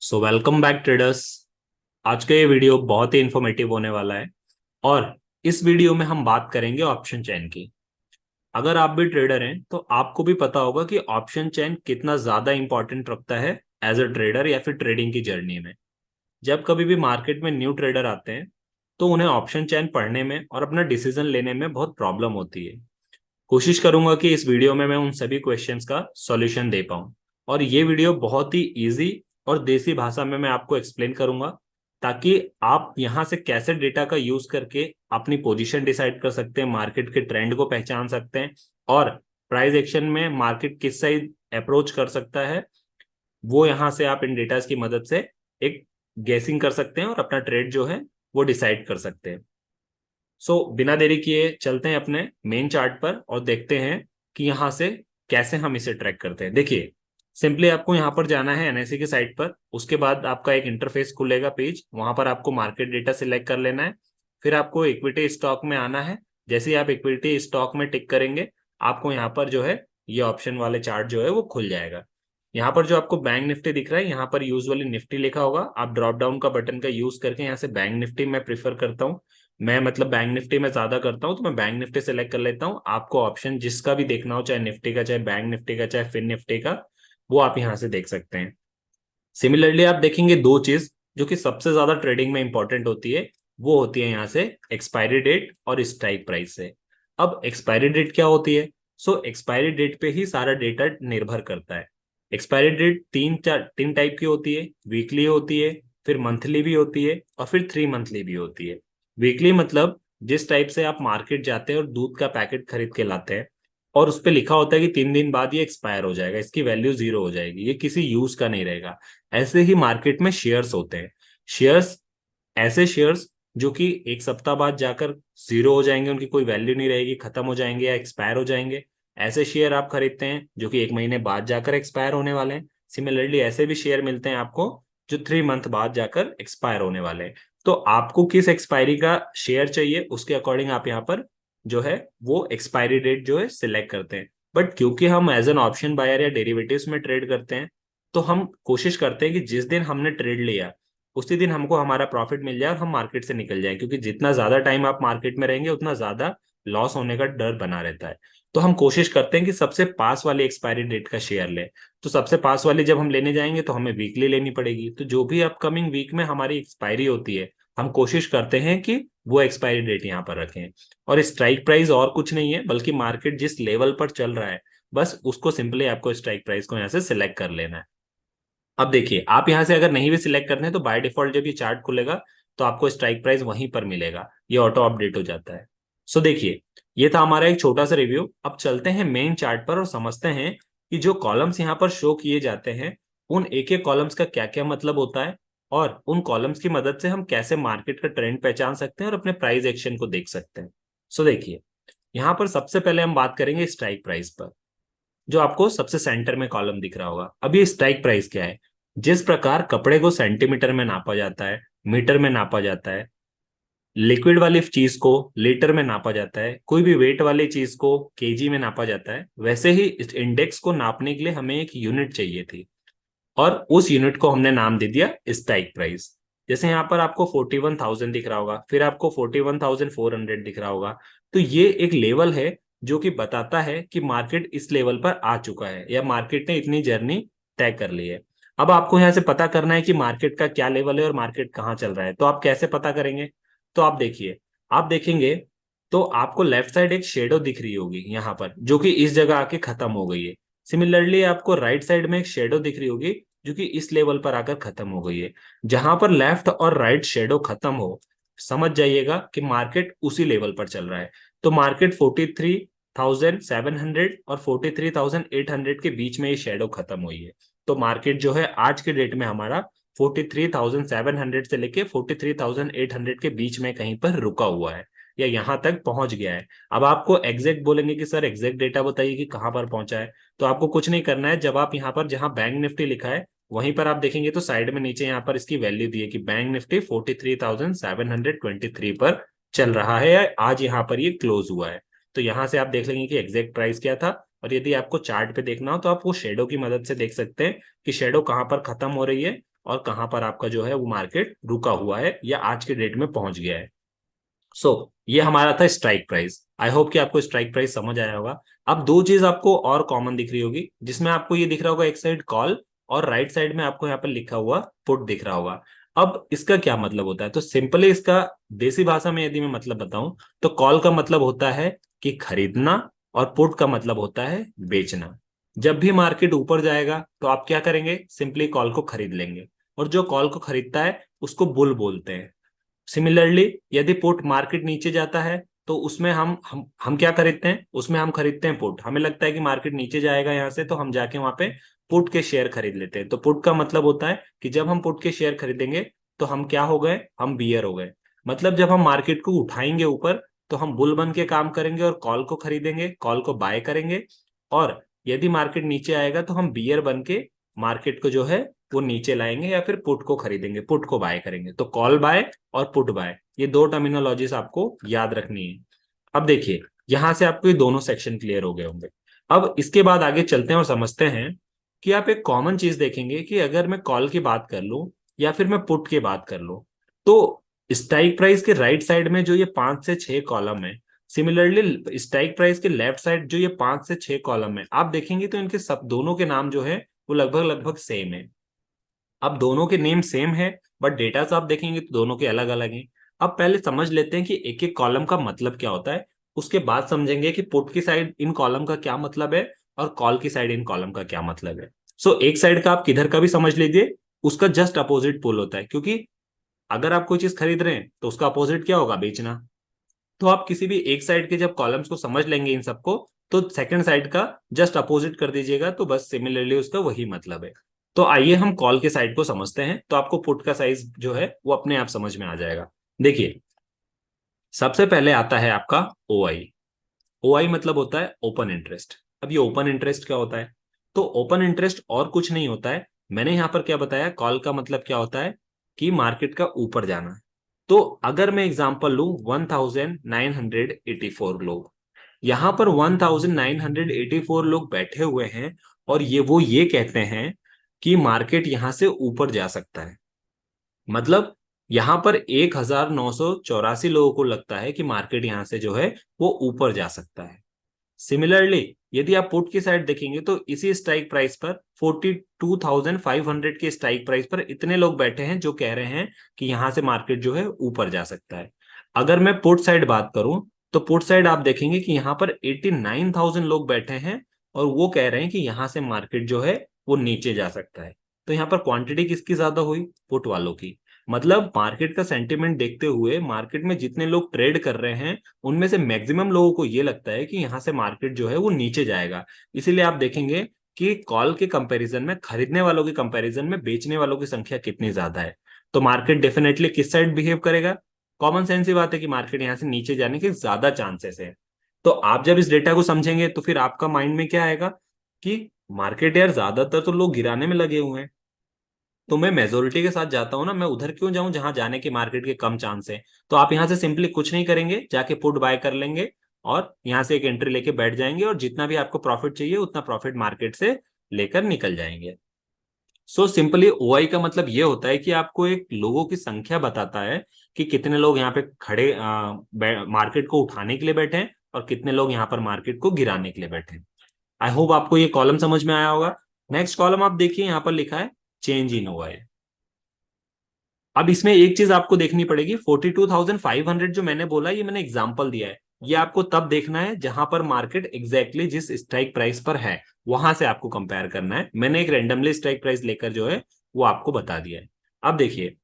Welcome back traders. आज का ये वीडियो बहुत ही इंफॉर्मेटिव होने वाला है और इस वीडियो में हम बात करेंगे ऑप्शन चेन की। अगर आप भी ट्रेडर हैं तो आपको भी पता होगा कि ऑप्शन चेन कितना ज्यादा इंपॉर्टेंट रखता है एज अ ट्रेडर या फिर ट्रेडिंग की जर्नी में। जब कभी भी मार्केट में न्यू ट्रेडर आते हैं तो उन्हें ऑप्शन चेन पढ़ने में और अपना डिसीजन लेने में बहुत प्रॉब्लम होती है। कोशिश करूंगा कि इस वीडियो में मैं उन सभी क्वेश्चंस का सॉल्यूशन दे पाऊं और ये वीडियो बहुत ही इजी और देसी भाषा में मैं आपको एक्सप्लेन करूंगा ताकि आप यहां से कैसे डेटा का यूज करके अपनी पोजीशन डिसाइड कर सकते हैं, मार्केट के ट्रेंड को पहचान सकते हैं और प्राइस एक्शन में मार्केट किस साइड अप्रोच कर सकता है, वो यहां से आप इन डेटास की मदद से एक गेसिंग कर सकते हैं और अपना ट्रेड जो है वो डिसाइड कर सकते हैं। बिना देरी किए चलते हैं अपने मेन चार्ट पर और देखते हैं कि यहाँ से कैसे हम इसे ट्रैक करते हैं। देखिए, सिंपली आपको यहाँ पर जाना है एनएससी की साइट पर। उसके बाद आपका एक इंटरफेस खुलेगा पेज, वहां पर आपको मार्केट डेटा सिलेक्ट कर लेना है। फिर आपको इक्विटी स्टॉक में आना है। जैसे ही आप इक्विटी स्टॉक में टिक करेंगे आपको यहाँ पर जो है ये ऑप्शन वाले चार्ट जो है वो खुल जाएगा। यहाँ पर जो आपको बैंक निफ्टी दिख रहा है, यहाँ पर यूजुअली निफ्टी लिखा होगा। आप ड्रॉप डाउन का बटन का यूज करके यहाँ से बैंक निफ्टी मैं प्रीफर करता हूँ। मैं मतलब बैंक निफ्टी में ज्यादा करता हूँ तो मैं बैंक निफ्टी सेलेक्ट कर लेता हूँ। आपको ऑप्शन जिसका भी देखना हो, चाहे निफ्टी का, चाहे बैंक निफ्टी का, चाहे फिन निफ्टी का, वो आप यहाँ से देख सकते हैं। सिमिलरली आप देखेंगे दो चीज जो कि सबसे ज्यादा ट्रेडिंग में इंपॉर्टेंट होती है, वो होती है यहाँ से एक्सपायरी डेट और स्ट्राइक प्राइस से। अब एक्सपायरी डेट क्या होती है? एक्सपायरी डेट पे ही सारा डेटा निर्भर करता है। एक्सपायरी डेट तीन टाइप की होती है। वीकली होती है, फिर मंथली भी होती है और फिर 3 मंथली भी होती है। वीकली मतलब जिस टाइप से आप मार्केट जाते हैं और दूध का पैकेट खरीद के लाते हैं और उस पर लिखा होता है कि 3 दिन बाद ये एक्सपायर हो जाएगा, इसकी वैल्यू जीरो हो जाएगी, ये किसी यूज का नहीं रहेगा। ऐसे ही मार्केट में शेयर्स होते हैं। शेयर्स, ऐसे शेयर्स जो कि एक सप्ताह बाद जाकर जीरो हो जाएंगे, उनकी कोई वैल्यू नहीं रहेगी, खत्म हो जाएंगे या एक्सपायर हो जाएंगे। ऐसे शेयर आप खरीदते हैं जो कि 1 महीने बाद जाकर एक्सपायर होने वाले हैं। सिमिलरली ऐसे भी शेयर मिलते हैं आपको जो 3 मंथ बाद जाकर एक्सपायर होने वाले हैं। तो आपको किस एक्सपायरी का शेयर चाहिए उसके अकॉर्डिंग आप यहाँ पर जो है वो एक्सपायरी डेट जो है सिलेक्ट करते हैं। बट क्योंकि हम एज एन ऑप्शन बायर या डेरिवेटिव्स में ट्रेड करते हैं तो हम कोशिश करते हैं कि जिस दिन हमने ट्रेड लिया उसी दिन हमको हमारा प्रॉफिट मिल जाए और हम मार्केट से निकल जाए, क्योंकि जितना ज्यादा टाइम आप मार्केट में रहेंगे उतना ज्यादा लॉस होने का डर बना रहता है। तो हम कोशिश करते हैं कि सबसे पास वाली एक्सपायरी डेट का शेयर लें। तो सबसे पास वाली जब हम लेने जाएंगे तो हमें वीकली लेनी पड़ेगी। तो जो भी अपकमिंग वीक में हमारी एक्सपायरी होती है हम कोशिश करते हैं कि वो एक्सपायरी डेट यहाँ पर रखें। और स्ट्राइक प्राइस और कुछ नहीं है बल्कि मार्केट जिस लेवल पर चल रहा है बस उसको सिंपली आपको स्ट्राइक प्राइस को यहाँ से सिलेक्ट कर लेना है। अब देखिए, आप यहां से अगर नहीं भी सिलेक्ट करते हैं तो बाय डिफॉल्ट जब ये चार्ट खुलेगा तो आपको स्ट्राइक प्राइस वहीं पर मिलेगा, ये ऑटो अपडेट हो जाता है। देखिए, ये था हमारा एक छोटा सा रिव्यू। अब चलते हैं मेन चार्ट पर और समझते हैं कि जो कॉलम्स यहाँ पर शो किए जाते हैं उन एक एक कॉलम्स का क्या क्या मतलब होता है और उन कॉलम्स की मदद से हम कैसे मार्केट का ट्रेंड पहचान सकते हैं और अपने प्राइस एक्शन को देख सकते हैं। देखिए, यहाँ पर सबसे पहले हम बात करेंगे स्ट्राइक प्राइस पर, जो आपको सबसे सेंटर में कॉलम दिख रहा होगा। अब ये स्ट्राइक प्राइस क्या है? जिस प्रकार कपड़े को सेंटीमीटर में नापा जाता है, मीटर में नापा जाता है, लिक्विड वाली चीज को लीटर में नापा जाता है, कोई भी वेट वाली चीज को केजी में नापा जाता है, वैसे ही इस इंडेक्स को नापने के लिए हमें एक यूनिट चाहिए थी और उस यूनिट को हमने नाम दे दिया स्ट्राइक प्राइस। जैसे यहाँ पर आपको 41,000 दिख रहा होगा, फिर आपको 41,400 दिख रहा होगा। तो ये एक लेवल है जो कि बताता है कि मार्केट इस लेवल पर आ चुका है या मार्केट ने इतनी जर्नी तय कर ली है। अब आपको यहाँ से पता करना है कि मार्केट का क्या लेवल है और मार्केट कहाँ चल रहा है। तो आप कैसे पता करेंगे? तो आप देखिए, आप देखेंगे तो आपको लेफ्ट साइड एक शेडो दिख रही होगी यहाँ पर जो कि इस जगह आके खत्म हो गई है। सिमिलरली आपको राइट साइड में एक शेडो दिख रही होगी जो कि इस लेवल पर आकर खत्म हो गई है। जहां पर लेफ्ट और राइट शेडो खत्म हो समझ जाइएगा कि मार्केट उसी लेवल पर चल रहा है। तो मार्केट 43,700 और 43,800 के बीच में ये शेडो खत्म हुई है। तो मार्केट जो है आज के डेट में हमारा 43,700 से लेके 43,800 के बीच में कहीं पर रुका हुआ है या यहां तक पहुंच गया है। अब आपको एग्जैक्ट बोलेंगे कि सर एग्जैक्ट डेटा बताइए कि कहां पर पहुंचा है। तो आपको कुछ नहीं करना है। जब आप यहाँ पर जहां बैंक निफ्टी लिखा है वहीं पर आप देखेंगे तो साइड में नीचे यहाँ पर इसकी वैल्यू दी है कि बैंक निफ्टी 43,723 पर चल रहा है या आज यहाँ पर ये क्लोज हुआ है। तो यहाँ से आप देख लेंगे कि एग्जैक्ट प्राइस क्या था। और यदि आपको चार्ट पे देखना हो तो आप वो शेडो की मदद से देख सकते हैं कि शेडो कहाँ पर खत्म हो रही है और कहाँ पर आपका जो है वो मार्केट रुका हुआ है या आज के डेट में पहुंच गया है। ये हमारा था स्ट्राइक प्राइस। आई होप कि आपको स्ट्राइक प्राइस समझ आया होगा। अब दो चीज आपको और कॉमन दिख रही होगी, जिसमें आपको ये दिख रहा होगा एक साइड कॉल और राइट साइड में आपको यहाँ पर लिखा हुआ पुट दिख रहा होगा। अब इसका क्या मतलब होता है, तो सिंपली इसका देसी भाषा में यदि मैं मतलब बताऊं तो कॉल का मतलब होता है कि खरीदना और पुट का मतलब होता है बेचना। जब भी मार्केट ऊपर जाएगा तो आप क्या करेंगे, सिंपली कॉल को खरीद लेंगे, और जो कॉल को खरीदता है उसको बुल बोलते हैं। सिमिलरली यदि पुट मार्केट नीचे जाता है तो उसमें हम क्या खरीदते हैं, उसमें हम खरीदते हैं पुट। हमें लगता है कि मार्केट नीचे जाएगा यहाँ से, तो हम जाके वहां पे पुट के शेयर खरीद लेते हैं। तो पुट का मतलब होता है कि जब हम पुट के शेयर खरीदेंगे तो हम क्या हो गए, हम बियर हो गए। मतलब जब हम मार्केट को उठाएंगे ऊपर तो हम बुल बन के काम करेंगे और कॉल को खरीदेंगे, कॉल को बाय करेंगे। और यदि मार्केट नीचे आएगा तो हम बियर बन के मार्केट को जो है वो नीचे लाएंगे या फिर पुट को खरीदेंगे, पुट को बाय करेंगे। तो कॉल बाय और पुट बाय, ये दो टर्मिनोलॉजीज आपको याद रखनी है। अब देखिए यहां से आपको ये दोनों सेक्शन क्लियर हो गए होंगे। अब इसके बाद आगे चलते हैं और समझते हैं कि आप एक कॉमन चीज देखेंगे कि अगर मैं कॉल की बात कर लूं या फिर मैं पुट की बात कर लूं, तो स्ट्राइक प्राइस के राइट साइड में जो ये 5 से 6 कॉलम है, सिमिलरली स्ट्राइक प्राइस के लेफ्ट साइड जो ये 5 से 6 कॉलम है, आप देखेंगे तो इनके सब दोनों के नाम जो है वो लगभग लगभग सेम है। अब दोनों के नेम सेम है बट डेटा से आप देखेंगे तो दोनों के अलग अलग हैं। अब पहले समझ लेते हैं कि एक एक कॉलम का मतलब क्या होता है, उसके बाद समझेंगे कि पुट की साइड इन कॉलम का क्या मतलब है और कॉल की साइड इन कॉलम का क्या मतलब है। एक साइड का आप किधर का भी समझ लीजिए, उसका जस्ट अपोजिट पुल होता है, क्योंकि अगर आप कोई चीज खरीद रहे हैं तो उसका अपोजिट क्या होगा, बेचना। तो आप किसी भी एक साइड के जब कॉलम्स को समझ लेंगे इन सबको, तो सेकंड साइड का जस्ट अपोजिट कर दीजिएगा, तो बस सिमिलरली उसका वही मतलब है। तो आइए हम कॉल के साइड को समझते हैं, तो आपको पुट का साइज जो है वो अपने आप समझ में आ जाएगा। देखिए सबसे पहले आता है आपका ओ आई। ओ आई मतलब होता है ओपन इंटरेस्ट। अब ये ओपन इंटरेस्ट क्या होता है, तो ओपन इंटरेस्ट और कुछ नहीं होता है। मैंने यहां पर क्या बताया, कॉल का मतलब क्या होता है कि मार्केट का ऊपर जाना। तो अगर मैं एग्जांपल लूं 1984 लोग, यहां पर 1984 लोग बैठे हुए हैं और ये कहते हैं कि मार्केट यहां से ऊपर जा सकता है। मतलब यहां पर 1984 लोगों को लगता है कि मार्केट यहां से जो है वो ऊपर जा सकता है। सिमिलरली यदि आप पुट की साइड देखेंगे तो इसी स्ट्राइक प्राइस पर 42,500 के स्ट्राइक प्राइस पर इतने लोग बैठे हैं जो कह रहे हैं कि यहां से मार्केट जो है ऊपर जा सकता है। अगर मैं पुट साइड बात करूं तो पुट साइड आप देखेंगे कि यहां पर 89,000 लोग बैठे हैं और वो कह रहे हैं कि यहां से मार्केट जो है वो नीचे जा सकता है। तो यहाँ पर क्वांटिटी किसकी ज्यादा हुई, पुट वालों की। मतलब मार्केट का सेंटिमेंट देखते हुए मार्केट में जितने लोग ट्रेड कर रहे हैं उनमें से मैक्सिमम लोगों को ये लगता है कि यहाँ से मार्केट जो है वो नीचे जाएगा। इसीलिए आप देखेंगे कि कॉल के कंपैरिजन में, खरीदने वालों के कंपैरिजन में बेचने वालों की संख्या कितनी ज्यादा है। तो मार्केट डेफिनेटली किस साइड बिहेव करेगा, कॉमन सेंस ही बात है कि मार्केट यहाँ से नीचे जाने के ज्यादा चांसेस है। तो आप जब इस डेटा को समझेंगे तो फिर आपका माइंड में क्या आएगा कि मार्केट यार ज्यादातर तो लोग गिराने में लगे हुए हैं, तो मैं मेजोरिटी के साथ जाता हूं ना, मैं उधर क्यों जाऊं जहां जाने के मार्केट के कम चांस है। तो आप यहां से सिंपली कुछ नहीं करेंगे, जाके पुट बाय कर लेंगे और यहां से एक एंट्री लेके बैठ जाएंगे और जितना भी आपको प्रॉफिट चाहिए उतना प्रॉफिट मार्केट से लेकर निकल जाएंगे। सिंपली ओआई का मतलब ये होता है कि आपको एक लोगों की संख्या बताता है कि कितने लोग यहाँ पे खड़े मार्केट को उठाने के लिए बैठे हैं और कितने लोग यहाँ पर मार्केट को गिराने के लिए बैठे हैं। आई होप आपको ये कॉलम समझ में आया होगा। नेक्स्ट कॉलम आप देखिए, यहाँ पर लिखा है चेंज इन ओआई। अब इसमें एक चीज आपको देखनी पड़ेगी, 42,500 जो मैंने बोला ये मैंने एग्जांपल दिया है, ये आपको तब देखना है जहां पर मार्केट एग्जैक्टली जिस स्ट्राइक प्राइस पर है वहां से आपको कंपेयर करना है। मैंने एक रेंडमली स्ट्राइक प्राइस लेकर जो है वो आपको बता दिया है। अब देखिए,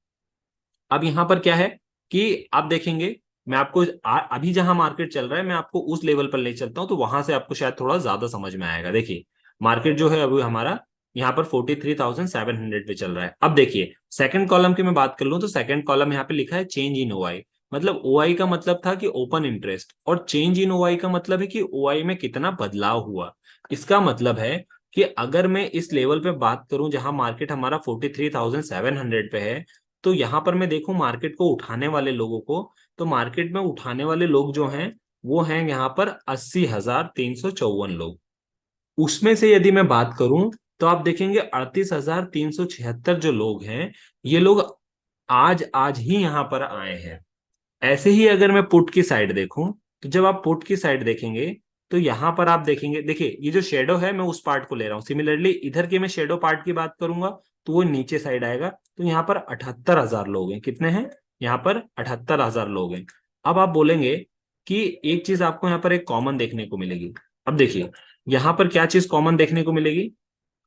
अब यहां पर क्या है कि आप देखेंगे, मैं आपको अभी जहां मार्केट चल रहा है मैं आपको उस लेवल पर ले चलता हूं, तो वहां से आपको शायद थोड़ा ज्यादा समझ में आएगा। देखिए मार्केट जो है अभी हमारा यहाँ पर 43,700 पे चल रहा है। अब देखिए सेकंड कॉलम की मैं बात कर लूं तो सेकंड कॉलम यहाँ पे लिखा है चेंज इन ओआई। मतलब ओआई का मतलब था कि ओपन इंटरेस्ट, और चेंज इन ओआई का मतलब है कि ओआई में कितना बदलाव हुआ। इसका मतलब है कि अगर मैं इस लेवल पे बात करूं जहां मार्केट हमारा 43,700 पे है, तो यहां पर मैं देखूं मार्केट को उठाने वाले लोगों को, तो मार्केट में उठाने वाले लोग जो हैं वो हैं यहाँ पर 80,354 लोग। उसमें से यदि मैं बात करूं तो आप देखेंगे 38,376 जो लोग हैं, ये लोग आज आज ही यहाँ पर आए हैं। ऐसे ही अगर मैं पुट की साइड देखूं, तो जब आप पुट की साइड देखेंगे तो यहां पर आप देखेंगे, देखिए ये जो शेडो है मैं उस पार्ट को ले रहा हूं, सिमिलरली इधर के मैं शेडो पार्ट की बात करूंगा तो वो नीचे साइड आएगा। तो यहाँ पर 78,000 लोग हैं। कितने हैं? यहाँ पर 78,000 लोग हैं। अब आप बोलेंगे कि एक चीज आपको यहाँ पर एक कॉमन देखने को मिलेगी। अब देखिए यहाँ पर क्या चीज कॉमन देखने को मिलेगी।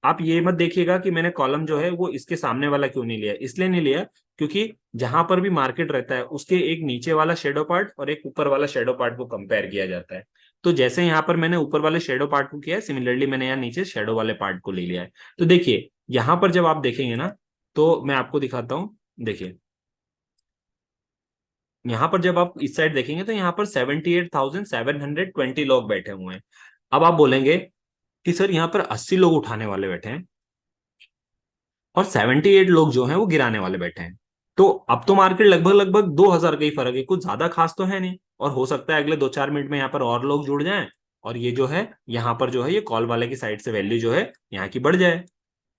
आप ये मत देखिएगा कि मैंने कॉलम जो है वो इसके सामने वाला क्यों नहीं लिया, इसलिए नहीं लिया क्योंकि जहां पर भी मार्केट रहता है उसके एक नीचे वाला शेडो पार्ट और एक ऊपर वाला शेडो पार्ट को कंपेयर किया जाता है। तो जैसे यहाँ पर मैंने ऊपर वाले शेडो पार्ट को किया है, सिमिलरली मैंने यहाँ नीचे शेडो वाले पार्ट को ले लिया है। तो देखिए यहाँ पर जब आप देखेंगे ना, तो मैं आपको दिखाता हूँ। देखिए यहाँ पर जब आप इस साइड देखेंगे तो यहाँ पर 78,720 लोग बैठे हुए हैं। अब आप बोलेंगे कि सर यहाँ पर 80 लोग उठाने वाले बैठे हैं और 78 लोग जो हैं वो गिराने वाले बैठे हैं। तो अब तो मार्केट लगभग लगभग 2,000 का ही फर्क है, कुछ ज्यादा खास तो है नहीं। और हो सकता है अगले 2-4 मिनट में यहाँ पर और लोग जुड़ जाएं और ये जो है यहाँ पर जो है ये कॉल वाले की साइड से वैल्यू जो है यहाँ की बढ़ जाए।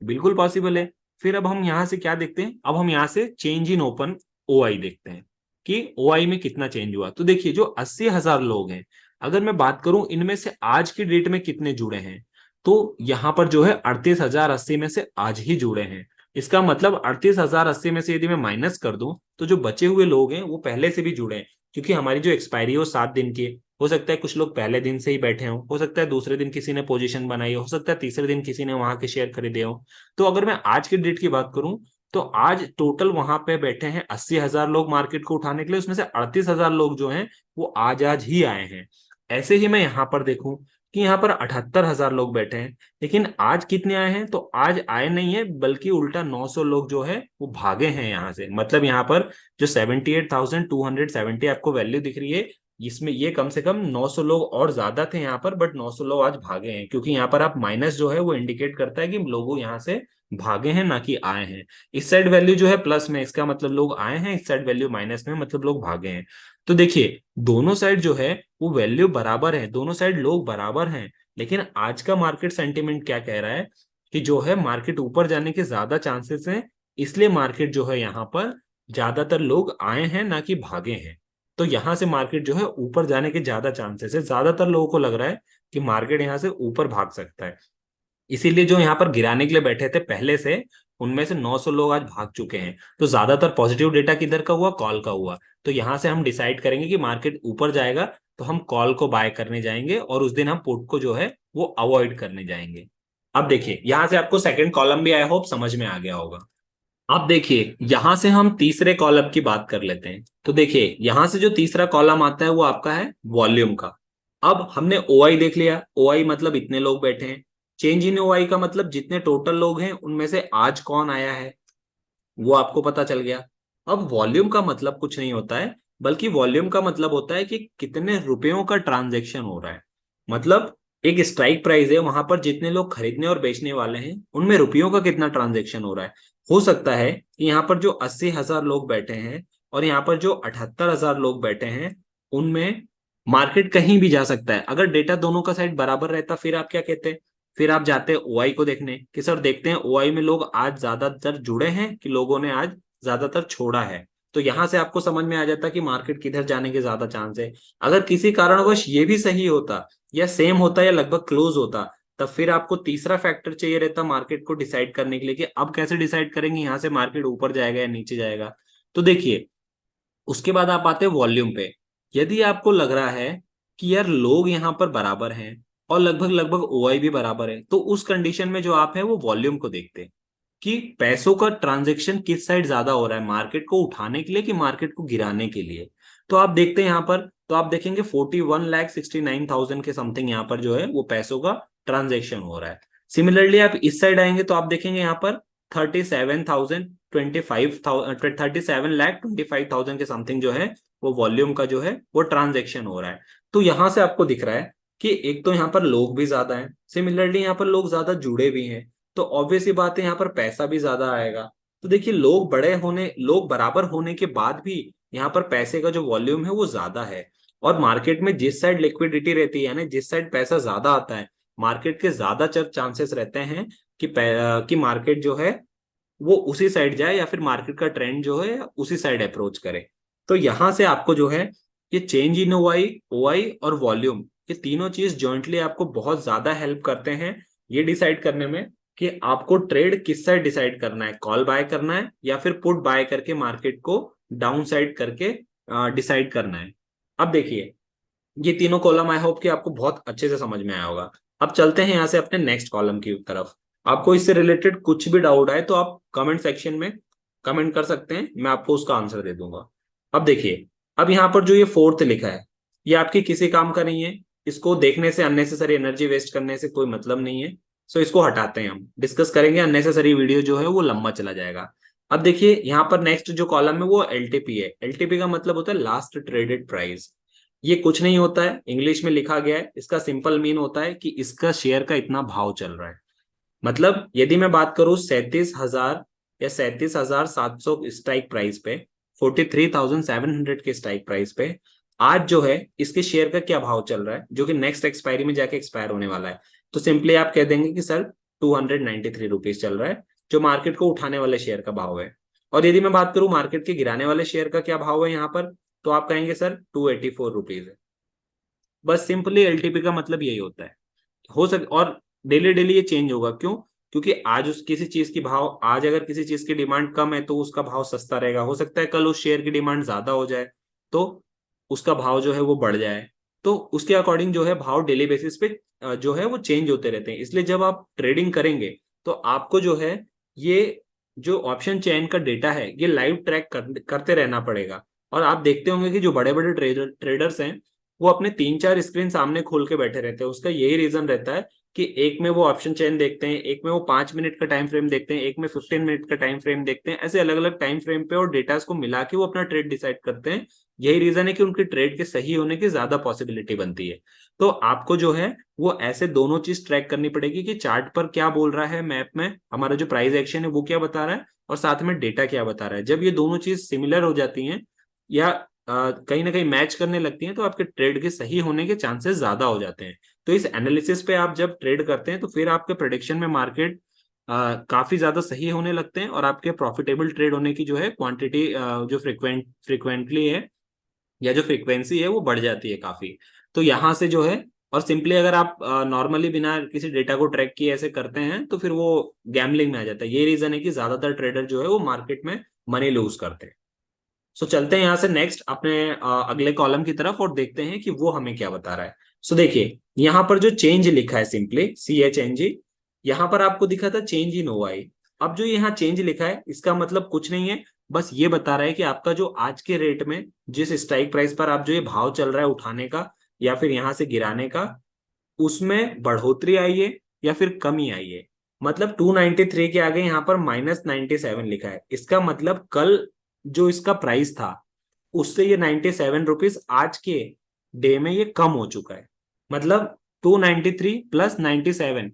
बिल्कुल पॉसिबल है। फिर अब हम यहाँ से क्या देखते हैं, अब हम यहाँ से चेंज इन ओपन ओआई देखते हैं कि ओआई में कितना चेंज हुआ। तो देखिए जो 80,000 लोग हैं, अगर मैं बात करूं इनमें से आज की डेट में कितने जुड़े हैं, तो यहाँ पर जो है 38,080 में से आज ही जुड़े हैं। इसका मतलब 38,080 में से यदि मैं माइनस कर दूं तो जो बचे हुए लोग हैं वो पहले से भी जुड़े हैं, क्योंकि हमारी जो एक्सपायरी है वो 7 दिन की है। हो सकता है कुछ लोग पहले दिन से ही बैठे हो सकता है दूसरे दिन किसी ने पोजीशन बनाई हो सकता है तीसरे दिन किसी ने वहां के शेयर खरीदे हो। तो अगर मैं आज की डेट की बात करूं तो आज टोटल वहां पे बैठे हैं 80,000 लोग मार्केट को उठाने के लिए, उसमें से 38,000 लोग जो हैं वो आज आज ही आए हैं। ऐसे ही मैं यहाँ पर देखूं कि यहाँ पर 78,000 लोग बैठे हैं, लेकिन आज कितने आए हैं, तो आज आए नहीं है बल्कि उल्टा 900 लोग जो है वो भागे हैं यहाँ से। मतलब यहाँ पर जो 78,270 आपको वैल्यू दिख रही है, इसमें ये कम से कम 900 लोग और ज्यादा थे यहाँ पर, बट 900 लोग आज भागे हैं, क्योंकि यहाँ पर आप माइनस जो है वो इंडिकेट करता है कि लोग यहाँ से भागे हैं ना कि आए हैं। इस साइड वैल्यू जो है प्लस में, इसका मतलब लोग आए हैं, इस साइड वैल्यू माइनस में मतलब लोग भागे हैं। तो देखिए दोनों साइड जो है वो वैल्यू बराबर है, दोनों साइड लोग बराबर हैं। लेकिन आज का मार्केट सेंटीमेंट क्या कह रहा है कि जो है मार्केट ऊपर जाने के ज्यादा चांसेस हैं, इसलिए मार्केट जो है यहाँ पर ज्यादातर लोग आए हैं ना कि भागे हैं। तो यहां से मार्केट जो है ऊपर जाने के ज्यादा चांसेस है, ज्यादातर लोगों को लग रहा है कि मार्केट यहाँ से ऊपर भाग सकता है। इसीलिए जो यहाँ पर गिराने के लिए बैठे थे पहले से, उनमें से 900 लोग आज भाग चुके हैं। तो ज्यादातर पॉजिटिव डेटा किधर का हुआ, कॉल का हुआ। तो यहां से हम डिसाइड करेंगे कि मार्केट ऊपर जाएगा तो हम कॉल को बाय करने जाएंगे और उस दिन हम पुट को जो है वो अवॉइड करने जाएंगे। अब देखिए यहां से आपको सेकंड कॉलम भी आई होप समझ में आ गया होगा। अब देखिए यहां से हम तीसरे कॉलम की बात कर लेते हैं। तो देखिए यहां से जो तीसरा कॉलम आता है वो आपका है वॉल्यूम का। अब हमने ओआई देख लिया, ओआई मतलब इतने लोग बैठे हैं। चेंज इन ओआई का मतलब जितने टोटल लोग हैं उनमें से आज कौन आया है वो आपको पता चल गया। अब वॉल्यूम का मतलब कुछ नहीं होता है, बल्कि वॉल्यूम का मतलब होता है कि कितने रुपयों का ट्रांजैक्शन हो रहा है। मतलब एक स्ट्राइक प्राइस है, वहां पर जितने लोग खरीदने और बेचने वाले हैं उनमें रुपयों का कितना ट्रांजैक्शन हो रहा है। हो सकता है कि यहाँ पर जो 80,000 लोग बैठे हैं और यहाँ पर जो 78,000 लोग बैठे हैं, उनमें मार्केट कहीं भी जा सकता है। अगर डेटा दोनों का साइड बराबर रहता फिर आप क्या कहते हैं, फिर आप जाते हैं ओआई को देखने कि सर देखते हैं ओआई में लोग आज ज्यादातर जुड़े हैं कि लोगों ने आज ज्यादातर छोड़ा है। तो यहां से आपको समझ में आ जाता कि मार्केट किधर जाने के ज्यादा चांस है। अगर किसी कारणवश ये भी सही होता या सेम होता या लगभग क्लोज होता, तब फिर आपको तीसरा फैक्टर चाहिए रहता मार्केट को डिसाइड करने के लिए कि अब कैसे डिसाइड करेंगे यहाँ से मार्केट ऊपर जाएगा या नीचे जाएगा। तो देखिए उसके बाद आप आते हैं वॉल्यूम पे। यदि आपको लग रहा है कि यार लोग यहाँ पर बराबर हैं और लगभग लगभग ओआई भी बराबर है, तो उस कंडीशन में जो आप है वो वॉल्यूम को देखते हैं कि पैसों का ट्रांजैक्शन किस साइड ज्यादा हो रहा है, मार्केट को उठाने के लिए कि मार्केट को गिराने के लिए। तो आप देखते हैं यहाँ पर, तो आप देखेंगे 41,69,000 के समथिंग यहाँ पर जो है वो पैसों का ट्रांजैक्शन हो रहा है। सिमिलरली आप इस साइड आएंगे तो आप देखेंगे यहाँ पर 37,25,37,25,000 के समथिंग जो है वो वॉल्यूम का जो है वो ट्रांजैक्शन हो रहा है। तो यहां से आपको दिख रहा है कि एक तो यहाँ पर लोग भी ज्यादा हैं, सिमिलरली यहाँ पर लोग ज्यादा जुड़े भी हैं, तो ऑब्वियस ही बात है यहाँ पर पैसा भी ज्यादा आएगा। तो देखिए लोग बराबर होने के बाद भी यहाँ पर पैसे का जो वॉल्यूम है वो ज्यादा है। और मार्केट में जिस साइड लिक्विडिटी रहती है, यानी जिस साइड पैसा ज्यादा आता है, मार्केट के ज्यादातर चांसेस रहते हैं कि मार्केट जो है वो उसी साइड जाए या फिर मार्केट का ट्रेंड जो है उसी साइड अप्रोच करे। तो यहां से आपको जो है ये चेंज इन ओआई, ओआई और वॉल्यूम, ये तीनों चीज जॉइंटली आपको बहुत ज्यादा हेल्प करते हैं ये डिसाइड करने में कि आपको ट्रेड किस साइड डिसाइड करना है, कॉल बाय करना है या फिर पुट बाय करके मार्केट को डाउन साइड करके डिसाइड करना है। अब देखिए ये तीनों कॉलम आई होप कि आपको बहुत अच्छे से समझ में आया होगा। अब चलते हैं यहाँ से अपने नेक्स्ट कॉलम की तरफ। आपको इससे रिलेटेड कुछ भी डाउट आए तो आप कमेंट सेक्शन में कमेंट कर सकते हैं, मैं आपको उसका आंसर दे दूंगा। अब देखिए, अब यहाँ पर जो ये फोर्थ लिखा है ये आपकी किसी काम का नहीं है। इसको देखने से अननेसेसरी एनर्जी वेस्ट करने से कोई मतलब नहीं है। सो इसको हटाते हैं, हम डिस्कस करेंगे, अननेसेसरी वीडियो जो है वो लंबा चला जाएगा। अब देखिए यहाँ पर नेक्स्ट जो कॉलम है वो एलटीपी है। एलटीपी का मतलब होता है लास्ट ट्रेडेड प्राइस। ये कुछ नहीं होता है, इंग्लिश में लिखा गया है, इसका सिंपल मीन होता है कि इसका शेयर का इतना भाव चल रहा है। मतलब यदि मैं बात करूं 37,000 या 37,700 स्ट्राइक प्राइस पे, 43,700 के स्ट्राइक प्राइस पे आज जो है इसके शेयर का क्या भाव चल रहा है जो कि नेक्स्ट एक्सपायरी में जाके एक्सपायर होने वाला है, तो सिंपली आप कह देंगे कि सर 293 रुपीज चल रहा है, जो मार्केट को उठाने वाले शेयर का भाव है। और यदि मैं बात करूं मार्केट के गिराने वाले शेयर का क्या भाव है यहाँ पर, तो आप कहेंगे सर 284 रुपीज है। बस सिंपली एलटीपी का मतलब यही होता है। हो सके और डेली डेली ये चेंज होगा, क्यों? क्योंकि आज उस किसी चीज की भाव, आज अगर किसी चीज की डिमांड कम है तो उसका भाव सस्ता रहेगा, हो सकता है कल उस शेयर की डिमांड ज्यादा हो जाए तो उसका भाव जो है वो बढ़ जाए। तो उसके अकॉर्डिंग जो है भाव डेली बेसिस पे जो है वो चेंज होते रहते हैं। इसलिए जब आप ट्रेडिंग करेंगे तो आपको जो है ये जो ऑप्शन चेन का डेटा है ये लाइव ट्रैक करते रहना पड़ेगा। और आप देखते होंगे कि जो बड़े बड़े ट्रेडर्स हैं वो अपने 3-4 स्क्रीन सामने खोल के बैठे रहते हैं। उसका यही रीजन रहता है कि एक में वो ऑप्शन चेन देखते हैं, एक में वो 5 मिनट का टाइम फ्रेम देखते हैं, एक में 15 मिनट का टाइम फ्रेम देखते हैं, ऐसे अलग अलग टाइम फ्रेम पे और डेटास को मिला के वो अपना ट्रेड डिसाइड करते हैं। यही रीजन है कि उनके ट्रेड के सही होने की ज्यादा पॉसिबिलिटी बनती है। तो आपको जो है वो ऐसे दोनों चीज ट्रैक करनी पड़ेगी कि चार्ट पर क्या बोल रहा है, मैप में हमारा जो प्राइस एक्शन है वो क्या बता रहा है और साथ में डेटा क्या बता रहा है। जब ये दोनों चीज सिमिलर हो जाती हैं या कहीं ना कहीं मैच करने लगती हैं तो आपके ट्रेड के सही होने के चांसेस ज्यादा हो जाते हैं। तो इस एनालिसिस पे आप जब ट्रेड करते हैं तो फिर आपके प्रेडिक्शन में मार्केट काफी ज्यादा सही होने लगते हैं और आपके प्रॉफिटेबल ट्रेड होने की जो है क्वांटिटी जो फ्रिक्वेंटली है या जो फ्रीक्वेंसी है वो बढ़ जाती है काफी। तो यहाँ से जो है, और सिंपली अगर आप नॉर्मली बिना किसी डेटा को ट्रैक किए ऐसे करते हैं तो फिर वो गैम्बलिंग में आ जाता है। ये रीजन है कि ज्यादातर ट्रेडर जो है वो मार्केट में मनी लूज करते हैं। सो चलते हैं यहाँ से नेक्स्ट अपने अगले कॉलम की तरफ और देखते हैं कि वो हमें क्या बता रहा है। सो देखिए यहाँ पर जो चेंज लिखा है सिंपली CHNG, यहाँ पर आपको दिखा था चेंज इन OI। अब जो यहाँ चेंज लिखा है इसका मतलब कुछ नहीं है, बस ये बता रहा है कि आपका जो आज के रेट में जिस स्ट्राइक प्राइस पर आप जो ये भाव चल रहा है उठाने का या फिर यहाँ से गिराने का, उसमें बढ़ोतरी आई है या फिर कमी आई है। मतलब 293 के आगे यहाँ पर -97 लिखा है, इसका मतलब कल जो इसका प्राइस था उससे ये 97 रुपीज आज के डे में ये कम हो चुका है। मतलब 293 प्लस 97,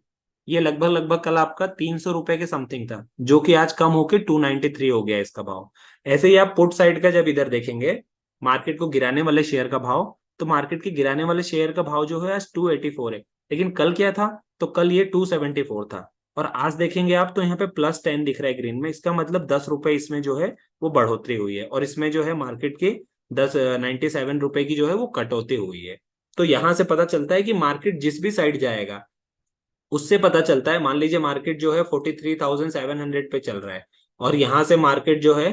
ये लगभग लगभग कल आपका 300 रुपए के समथिंग था जो कि आज कम होके 293 हो गया इसका भाव। ऐसे ही आप पुट साइड का जब इधर देखेंगे मार्केट को गिराने वाले शेयर का भाव, तो मार्केट के गिराने वाले शेयर का भाव जो है आज 284 है, लेकिन कल क्या था, तो कल ये 274 था। और आज देखेंगे आप तो यहाँ पे +10 दिख रहा है ग्रीन में, इसका मतलब 10 रुपए इसमें जो है वो बढ़ोतरी हुई है और इसमें जो है मार्केट की 97 रुपए की जो है वो कटौती हुई है। तो यहां से पता चलता है कि मार्केट जिस भी साइड जाएगा उससे पता चलता है, मान लीजिए मार्केट जो है 43,700 पे चल रहा है और यहाँ से मार्केट जो है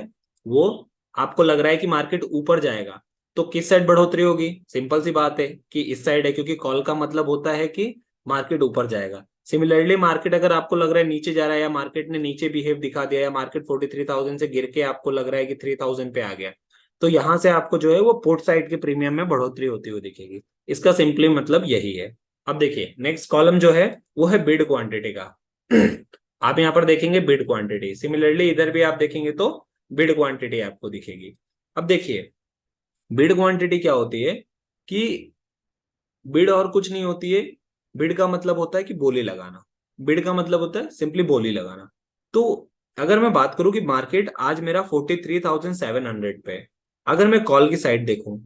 वो आपको लग रहा है कि मार्केट ऊपर जाएगा, तो किस साइड बढ़ोतरी होगी? सिंपल सी बात है कि इस साइड है, क्योंकि कॉल का मतलब होता है कि मार्केट ऊपर जाएगा। सिमिलरली मार्केट अगर आपको लग रहा है नीचे जा रहा है या मार्केट ने नीचे बिहेव दिखा दिया या मार्केट 43,000 से गिर के आपको लग रहा है कि 3,000 पे आ गया, तो यहाँ से आपको जो है वो पोर्ट साइड के प्रीमियम में बढ़ोतरी होती हुई दिखेगी। इसका सिंपली मतलब यही है। अब देखिए नेक्स्ट कॉलम जो है वो है बिड क्वांटिटी का। आप यहाँ पर देखेंगे बिड क्वांटिटी, सिमिलरली इधर भी आप देखेंगे तो बिड क्वांटिटी आपको दिखेगी। अब देखिए बिड क्वांटिटी क्या होती है कि बिड और कुछ नहीं होती है। बिड का मतलब होता है कि बोली लगाना, बिड का मतलब होता है सिंपली बोली लगाना। तो अगर मैं बात करूं कि मार्केट आज मेरा 43,700 पे है, अगर मैं कॉल की साइड देखूं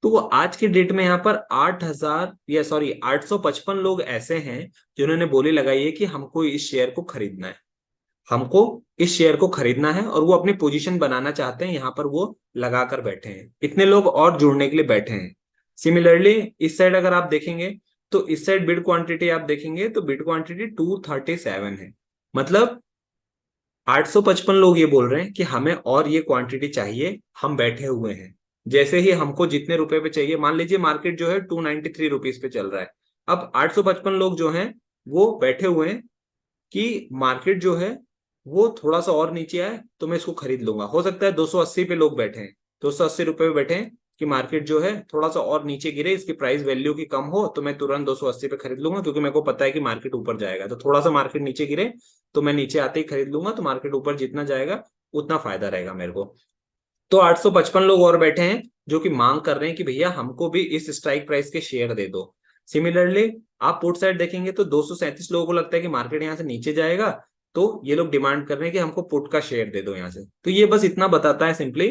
तो वो आज के डेट में यहाँ पर 8,000 या सॉरी 855 लोग ऐसे हैं जिन्होंने बोली लगाई है कि हमको इस शेयर को खरीदना है, हमको इस शेयर को खरीदना है, और वो अपनी पोजीशन बनाना चाहते हैं, यहाँ पर वो लगा कर बैठे हैं। इतने लोग और जुड़ने के लिए बैठे हैं। सिमिलरली इस साइड अगर आप देखेंगे तो इस साइड बिड क्वांटिटी आप देखेंगे तो बिड क्वांटिटी 237 है। मतलब 855 लोग ये बोल रहे हैं कि हमें और ये क्वांटिटी चाहिए, हम बैठे हुए हैं। जैसे ही हमको जितने रुपए पे चाहिए, मान लीजिए मार्केट जो है 293 रुपीज पे चल रहा है, अब 855 लोग जो हैं वो बैठे हुए हैं कि मार्केट जो है वो थोड़ा सा और नीचे आए तो मैं इसको खरीद लूंगा। हो सकता है 280 पे लोग बैठे हैं, 280 रुपए पे बैठे हैं कि मार्केट जो है थोड़ा सा और नीचे गिरे, इसकी प्राइस वैल्यू की कम हो तो मैं तुरंत 280 पे खरीद लूंगा, क्योंकि मेरे को पता है कि मार्केट ऊपर जाएगा। तो थोड़ा सा मार्केट नीचे गिरे तो मैं नीचे आते ही खरीद लूंगा, तो मार्केट ऊपर जितना जाएगा उतना फायदा रहेगा मेरे को। तो 855 लोग और बैठे हैं जो कि मांग कर रहे हैं कि भैया हमको भी इस स्ट्राइक प्राइस के शेयर दे दो। सिमिलरली आप पुट साइड देखेंगे तो 237 लोगों को लगता है कि मार्केट यहाँ से नीचे जाएगा, तो ये लोग डिमांड कर रहे हैं कि हमको पुट का शेयर दे दो यहाँ से। तो ये बस इतना बताता है सिंपली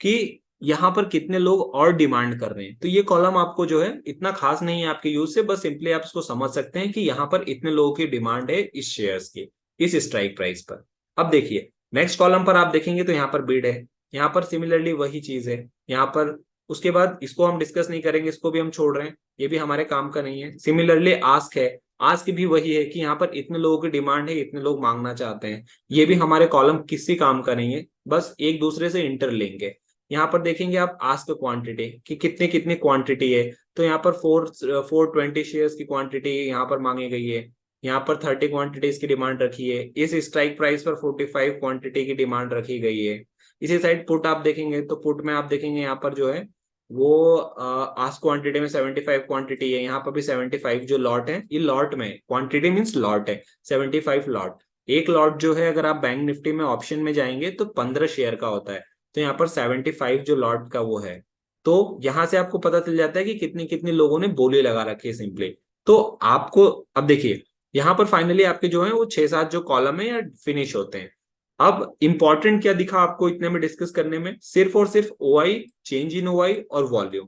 कि यहाँ पर कितने लोग और डिमांड कर रहे हैं। तो ये कॉलम आपको जो है इतना खास नहीं है आपके यूज से, बस सिंपली आप इसको समझ सकते हैं कि यहाँ पर इतने लोगों की डिमांड है इस शेयर्स की, इस स्ट्राइक प्राइस पर। अब देखिए नेक्स्ट कॉलम पर आप देखेंगे तो यहाँ पर बिड है, यहाँ पर सिमिलरली वही चीज है यहाँ पर। उसके बाद इसको हम डिस्कस नहीं करेंगे, इसको भी हम छोड़ रहे हैं, ये भी हमारे काम का नहीं है। सिमिलरली आस्क है, आस्क भी वही है कि यहाँ पर इतने लोगों की डिमांड है, इतने लोग मांगना चाहते हैं। ये भी हमारे कॉलम किसी काम का नहीं है, बस एक दूसरे से इंटरलिंक है। यहाँ पर देखेंगे आप आस्क क्वांटिटी कि कितनी कितनी क्वांटिटी है, तो यहाँ पर 420 शेयर्स की क्वांटिटी यहाँ पर मांगी गई है। यहाँ पर 30 क्वांटिटीज की डिमांड रखी है। इस स्ट्राइक प्राइस पर 45 क्वांटिटी की डिमांड रखी गई है। इसी साइड पुट आप देखेंगे तो पुट में आप देखेंगे यहाँ पर जो है वो आस्क क्वांटिटी में 75 क्वांटिटी है, यहाँ पर भी 75 जो लॉट है, ये लॉट में क्वांटिटी मींस लॉट है, 75 लॉट। एक लॉट जो है अगर आप बैंक निफ्टी में ऑप्शन में जाएंगे तो 15 शेयर का होता है, तो यहाँ पर 75 जो लॉट का वो है। तो यहाँ से आपको पता चल जाता है कि कितनी कितनी लोगों ने बोली लगा रखी है सिंपली। तो आपको अब देखिए यहाँ पर फाइनली आपके जो है वो 6-7 जो कॉलम है या फिनिश होते हैं। अब इंपॉर्टेंट क्या दिखा आपको इतने में डिस्कस करने में, सिर्फ और सिर्फ ओआई, चेंज इन ओआई और वॉल्यूम,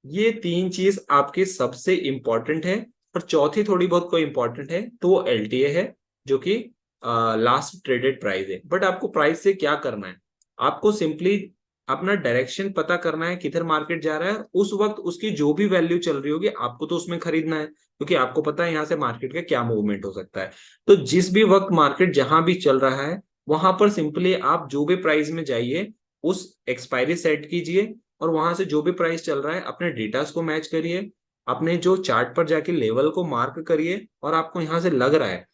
ये तीन चीज आपकी सबसे इंपॉर्टेंट है। और चौथी थोड़ी बहुत कोई इंपॉर्टेंट है तो वो एलटीए है, जो कि लास्ट ट्रेडेड प्राइस है। बट आपको प्राइस से क्या करना है, आपको सिंपली अपना डायरेक्शन पता करना है किधर मार्केट जा रहा है, उस वक्त उसकी जो भी वैल्यू चल रही होगी आपको तो उसमें खरीदना है, क्योंकि आपको पता है यहाँ से मार्केट का क्या मूवमेंट हो सकता है। तो जिस भी वक्त मार्केट जहां भी चल रहा है वहां पर सिंपली आप जो भी प्राइस में जाइए उस एक्सपायरी सेट कीजिए, और वहां से जो भी प्राइस चल रहा है अपने डेटास को मैच करिए, अपने जो चार्ट पर जाके लेवल को मार्क करिए, और आपको यहाँ से लग रहा है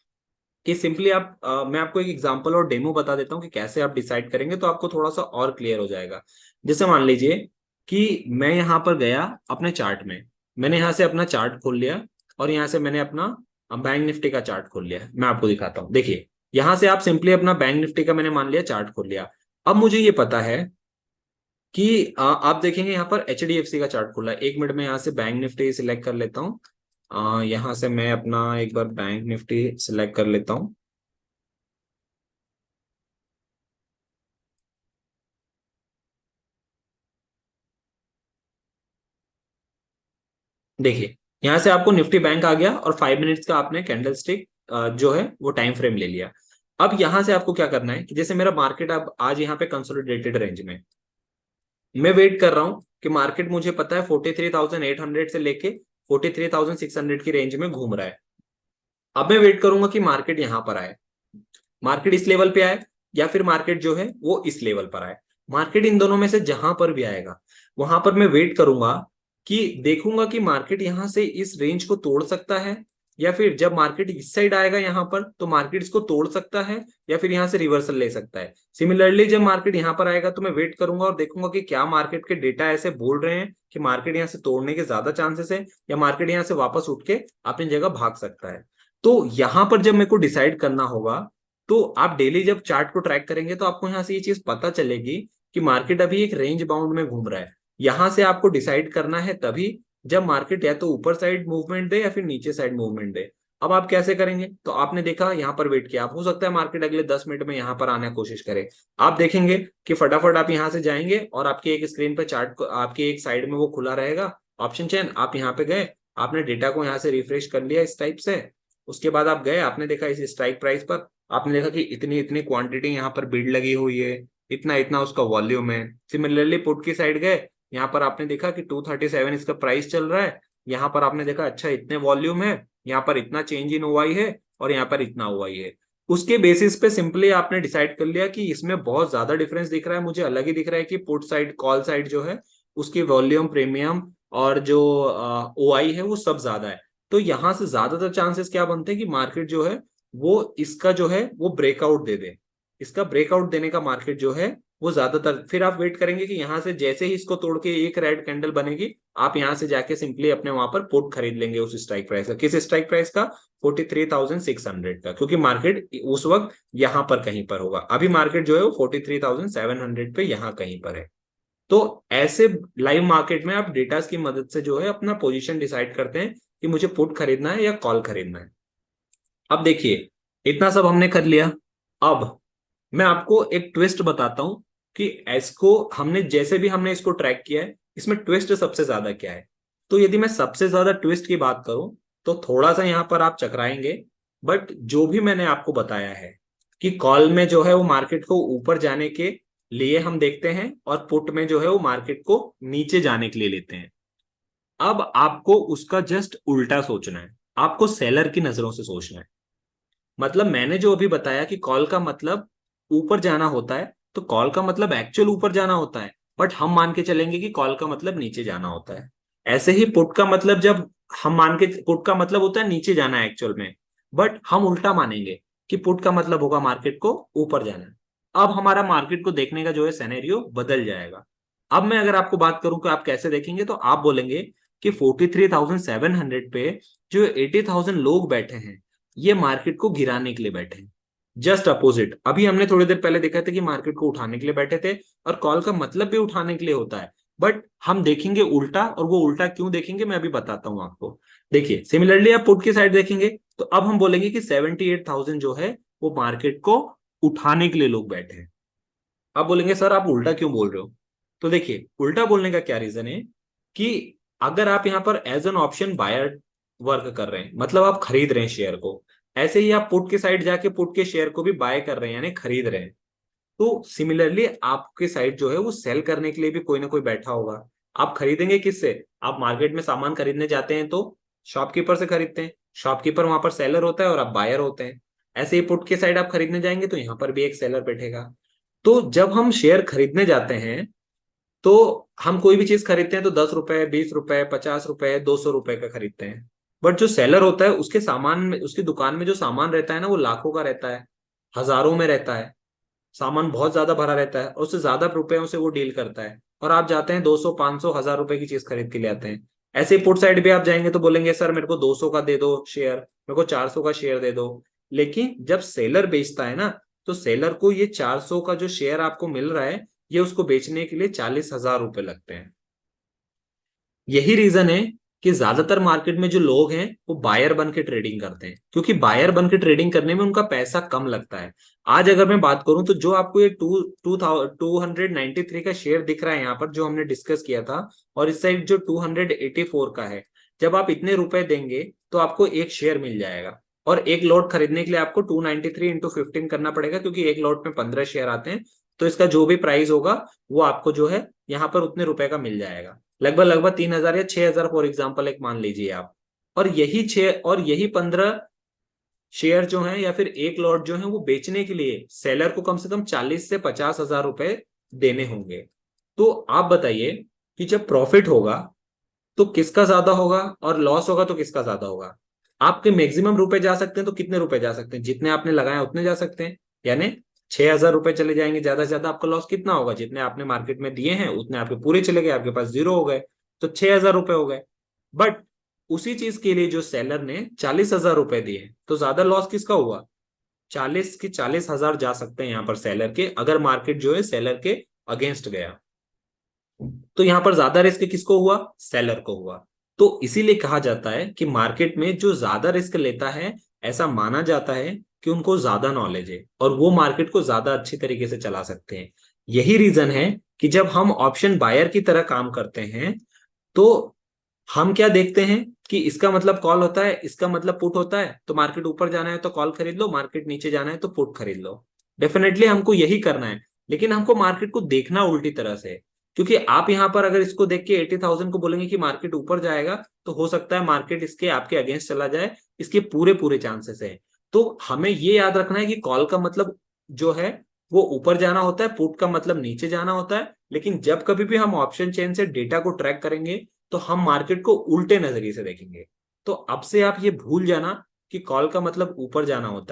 कि सिंपली आप मैं आपको एक एग्जांपल और डेमो बता देता हूँ कि कैसे आप डिसाइड करेंगे तो आपको थोड़ा सा और क्लियर हो जाएगा। जैसे मान लीजिए कि मैं यहाँ पर गया अपने चार्ट में, मैंने यहाँ से अपना चार्ट खोल लिया, और यहाँ से मैंने अपना बैंक निफ्टी का चार्ट खोल लिया। मैं आपको दिखाता हूँ, देखिए यहाँ से आप सिंपली अपना बैंक निफ्टी का मैंने मान लिया चार्ट खोल लिया। अब मुझे ये पता है कि आप देखेंगे यहाँ पर एचडीएफसी का चार्ट खुला है। एक मिनट में यहाँ से बैंक निफ्टी सिलेक्ट कर लेता हूँ। यहाँ से मैं अपना एक बार बैंक निफ्टी सिलेक्ट कर लेता हूँ। देखिए यहाँ से आपको निफ्टी बैंक आ गया, और 5 मिनट्स का आपने कैंडल स्टिक जो है वो टाइम फ्रेम ले लिया। अब यहाँ से आपको क्या करना है कि जैसे मेरा मार्केट अब आज यहाँ पे कंसोलिडेटेड रेंज में, मैं वेट कर रहा हूँ कि मार्केट मुझे पता है 43,800 से लेके 43,600 की रेंज में घूम रहा है। अब मैं वेट करूंगा कि मार्केट यहाँ पर आए, मार्केट इस लेवल पे आए, या फिर मार्केट जो है वो इस लेवल पर आए। मार्केट इन दोनों में से जहां पर भी आएगा वहां पर मैं वेट करूंगा कि देखूंगा कि मार्केट यहां से इस रेंज को तोड़ सकता है, या फिर जब मार्केट इस साइड आएगा यहाँ पर तो मार्केट इसको तोड़ सकता है, या फिर यहाँ से रिवर्सल ले सकता है। सिमिलरली जब मार्केट यहाँ पर आएगा तो मैं वेट करूंगा और देखूंगा कि क्या मार्केट के डेटा ऐसे बोल रहे हैं कि मार्केट यहाँ से तोड़ने के ज्यादा चांसेस है, या मार्केट यहाँ से वापस उठ के अपनी जगह भाग सकता है। तो यहाँ पर जब मेरे को डिसाइड करना होगा, तो आप डेली जब चार्ट को ट्रैक करेंगे तो आपको यहाँ से ये चीज पता चलेगी कि मार्केट अभी एक रेंज बाउंड में घूम रहा है। यहाँ से आपको डिसाइड करना है तभी जब मार्केट या तो ऊपर साइड मूवमेंट दे या फिर नीचे साइड मूवमेंट दे। अब आप कैसे करेंगे? तो आपने देखा यहाँ पर वेट किया, आप हो सकता है मार्केट अगले 10 मिनट में यहाँ पर आने की कोशिश करे। आप देखेंगे कि फटाफट आप यहाँ से जाएंगे और आपकी एक स्क्रीन पे चार्ट आपकी एक साइड में वो खुला रहेगा ऑप्शन चेन। आप यहाँ पे गए, आपने डेटा को यहाँ से रिफ्रेश कर लिया इस टाइप से। उसके बाद आप गए, आपने देखा इस स्ट्राइक प्राइस पर, आपने देखा कि इतनी इतनी क्वांटिटी यहाँ पर बिड लगी हुई है, इतना इतना उसका वॉल्यूम है। सिमिलरली पुट की साइड गए, यहाँ पर आपने देखा कि 237 इसका प्राइस चल रहा है। यहाँ पर आपने देखा अच्छा इतने वॉल्यूम है, यहाँ पर इतना चेंज इन ओआई है और यहाँ पर इतना ओआई है। उसके बेसिस पे सिंपली आपने डिसाइड कर लिया कि इसमें बहुत ज्यादा डिफरेंस दिख रहा है, मुझे अलग ही दिख रहा है कि पुट साइड कॉल साइड जो है उसकी वॉल्यूम प्रीमियम और जो ओआई है वो सब ज्यादा है। तो यहाँ से ज्यादातर चांसेस क्या बनते हैं कि मार्केट जो है वो इसका जो है वो ब्रेकआउट दे दे। इसका ब्रेकआउट देने का मार्केट जो है वो ज्यादातर, फिर आप वेट करेंगे कि यहाँ से जैसे ही इसको तोड़ के एक रेड कैंडल बनेगी, आप यहाँ से जाके सिंपली अपने वहां पर पुट खरीद लेंगे उस स्ट्राइक प्राइस का। किस स्ट्राइक प्राइस का? 43,600 का, क्योंकि मार्केट उस वक्त यहाँ पर कहीं पर होगा। अभी मार्केट जो है वो 43,700 पे यहाँ कहीं पर है। तो ऐसे लाइव मार्केट में आप डेटा की मदद से जो है अपना पोजीशन डिसाइड करते हैं कि मुझे पुट खरीदना है या कॉल खरीदना है। अब देखिए, इतना सब हमने कर लिया। अब मैं आपको एक ट्विस्ट बताता हूं कि इसको हमने जैसे भी हमने इसको ट्रैक किया है, इसमें ट्विस्ट सबसे ज्यादा क्या है। तो यदि मैं सबसे ज्यादा ट्विस्ट की बात करूं तो थोड़ा सा यहां पर आप चकराएंगे, बट जो भी मैंने आपको बताया है कि कॉल में जो है वो मार्केट को ऊपर जाने के लिए हम देखते हैं और पुट में जो है वो मार्केट को नीचे जाने के लिए लेते हैं। अब आपको उसका जस्ट उल्टा सोचना है, आपको सेलर की नजरों से सोचना है। मतलब मैंने जो अभी बताया कि कॉल का मतलब ऊपर जाना होता है, तो कॉल का मतलब एक्चुअल ऊपर जाना होता है, बट हम मान के चलेंगे कि कॉल का मतलब नीचे जाना होता है। ऐसे ही पुट का मतलब जब हम मान के, पुट का मतलब होता है नीचे जाना है एक्चुअल में, बट हम उल्टा मानेंगे कि पुट का मतलब होगा मार्केट को ऊपर जाना। अब हमारा मार्केट को देखने का जो है सिनेरियो बदल जाएगा। अब मैं अगर आपको बात करूं कि आप कैसे देखेंगे, तो आप बोलेंगे कि 43,700 पे जो 80,000 लोग बैठे हैं, ये मार्केट को गिराने के लिए बैठे हैं। जस्ट अपोजिट, अभी हमने थोड़ी देर पहले देखा था कि मार्केट को उठाने के लिए बैठे थे, और कॉल का मतलब भी उठाने के लिए होता है। बट हम देखेंगे उल्टा, और वो उल्टा क्यों देखेंगे मैं अभी बताता हूं आपको। देखिए, सिमिलरली आप पुट की साइड देखेंगे, तो अब हम बोलेंगे कि 78,000 जो है वो मार्केट को उठाने के लिए लोग बैठे हैं। आप बोलेंगे सर आप उल्टा क्यों बोल रहे हो? तो देखिए, उल्टा बोलने का क्या रीजन है कि अगर आप यहाँ पर as an option buyer work कर रहे हैं, मतलब आप खरीद रहे हैं शेयर को, ऐसे ही आप पुट के साइड जाके पुट के शेयर को भी बाय कर रहे हैं यानी खरीद रहे हैं, तो सिमिलरली आपके साइड जो है वो सेल करने के लिए भी कोई ना कोई बैठा होगा। आप खरीदेंगे किससे? आप मार्केट में सामान खरीदने जाते हैं तो शॉपकीपर से खरीदते हैं, शॉपकीपर वहां पर सेलर होता है और आप बायर होते हैं। ऐसे ही पुट के साइड आप खरीदने जाएंगे तो यहाँ पर भी एक सेलर बैठेगा। तो जब हम शेयर खरीदने जाते हैं, तो हम कोई भी चीज खरीदते हैं तो 10 रुपए, 20 रुपए, 50 रुपए, 200 रुपए का खरीदते हैं। बट जो सेलर होता है उसके सामान में, उसकी दुकान में जो सामान रहता है ना, वो लाखों का रहता है, हजारों में रहता है। सामान बहुत ज्यादा भरा रहता है और उससे ज्यादा रुपयों से वो डील करता है। और आप जाते हैं 200, 500, 1000 रुपए की चीज खरीद के ले आते हैं। ऐसे ही पुट साइड भी आप जाएंगे तो बोलेंगे सर मेरे को 200 का दे दो शेयर, मेरे को 400 का शेयर दे दो। लेकिन जब सेलर बेचता है ना, तो सेलर को ये 400 का जो शेयर आपको मिल रहा है, ये उसको बेचने के लिए 40,000 रुपए लगते हैं। यही रीजन है कि ज्यादातर मार्केट में जो लोग हैं वो बायर बन के ट्रेडिंग करते हैं, क्योंकि बायर बन के ट्रेडिंग करने में उनका पैसा कम लगता है। आज अगर मैं बात करूं तो जो आपको ये 293 का शेयर दिख रहा है यहाँ पर जो हमने डिस्कस किया था, और इस साइड जो 284 का है, जब आप इतने रुपए देंगे तो आपको एक शेयर मिल जाएगा। और एक लॉट खरीदने के लिए आपको 293 इंटू 15 करना पड़ेगा, क्योंकि एक लॉट में 15 शेयर आते हैं। तो इसका जो भी प्राइस होगा वो आपको जो है यहाँ पर उतने रुपए का मिल जाएगा, लगभग लगभग 3,000 या 6,000 फॉर एग्जाम्पल एक मान लीजिए आप। और यही 15 शेयर जो हैं या फिर एक लॉट जो है वो बेचने के लिए सेलर को कम से कम 40 से 50 हजार रुपए देने होंगे। तो आप बताइए कि जब प्रॉफिट होगा तो किसका ज्यादा होगा, और लॉस होगा तो किसका ज्यादा होगा? आपके मैक्सिमम रुपए जा सकते हैं तो कितने रुपए जा सकते हैं? जितने आपने लगाए उतने जा सकते हैं, यानी 6,000 रुपए चले जाएंगे ज्यादा से ज्यादा। आपका लॉस कितना होगा? जितने आपने मार्केट में दिए हैं उतने आपके पूरे चले गए, आपके पास जीरो हो गए, तो 6,000 रुपए हो गए। बट उसी चीज के लिए जो सेलर ने 40,000 रुपए दिए, तो ज्यादा लॉस किसका हुआ? 40 के 40,000 जा सकते हैं यहाँ पर सेलर के, अगर मार्केट जो है सेलर के अगेंस्ट गया। तो यहाँ पर ज्यादा रिस्क किसको हुआ? सेलर को हुआ। तो इसीलिए कहा जाता है कि मार्केट में जो ज्यादा रिस्क लेता है, ऐसा माना जाता है कि उनको ज्यादा नॉलेज है और वो मार्केट को ज्यादा अच्छी तरीके से चला सकते हैं। यही रीजन है कि जब हम ऑप्शन बायर की तरह काम करते हैं तो हम क्या देखते हैं कि इसका मतलब कॉल होता है, इसका मतलब पुट होता है, तो मार्केट ऊपर जाना है तो कॉल खरीद लो, मार्केट नीचे जाना है तो पुट खरीद लो। डेफिनेटली हमको यही करना है, लेकिन हमको मार्केट को देखना उल्टी तरह से है। क्योंकि आप यहां पर अगर इसको देख के 80,000 को बोलेंगे कि मार्केट ऊपर जाएगा, तो हो सकता है मार्केट इसके आपके अगेंस्ट चला जाए, इसके पूरे पूरे चांसेस है। तो हमें ये याद रखना है कि कॉल का मतलब जो है वो ऊपर जाना होता है, पुट का मतलब नीचे जाना होता है। लेकिन जब कभी भी हम ऑप्शन चेन से डेटा को ट्रैक करेंगे तो हम मार्केट को उल्टे नजरिए से देखेंगे। तो अब से आप ये भूल जाना कि कॉल का मतलब ऊपर जाना होता है।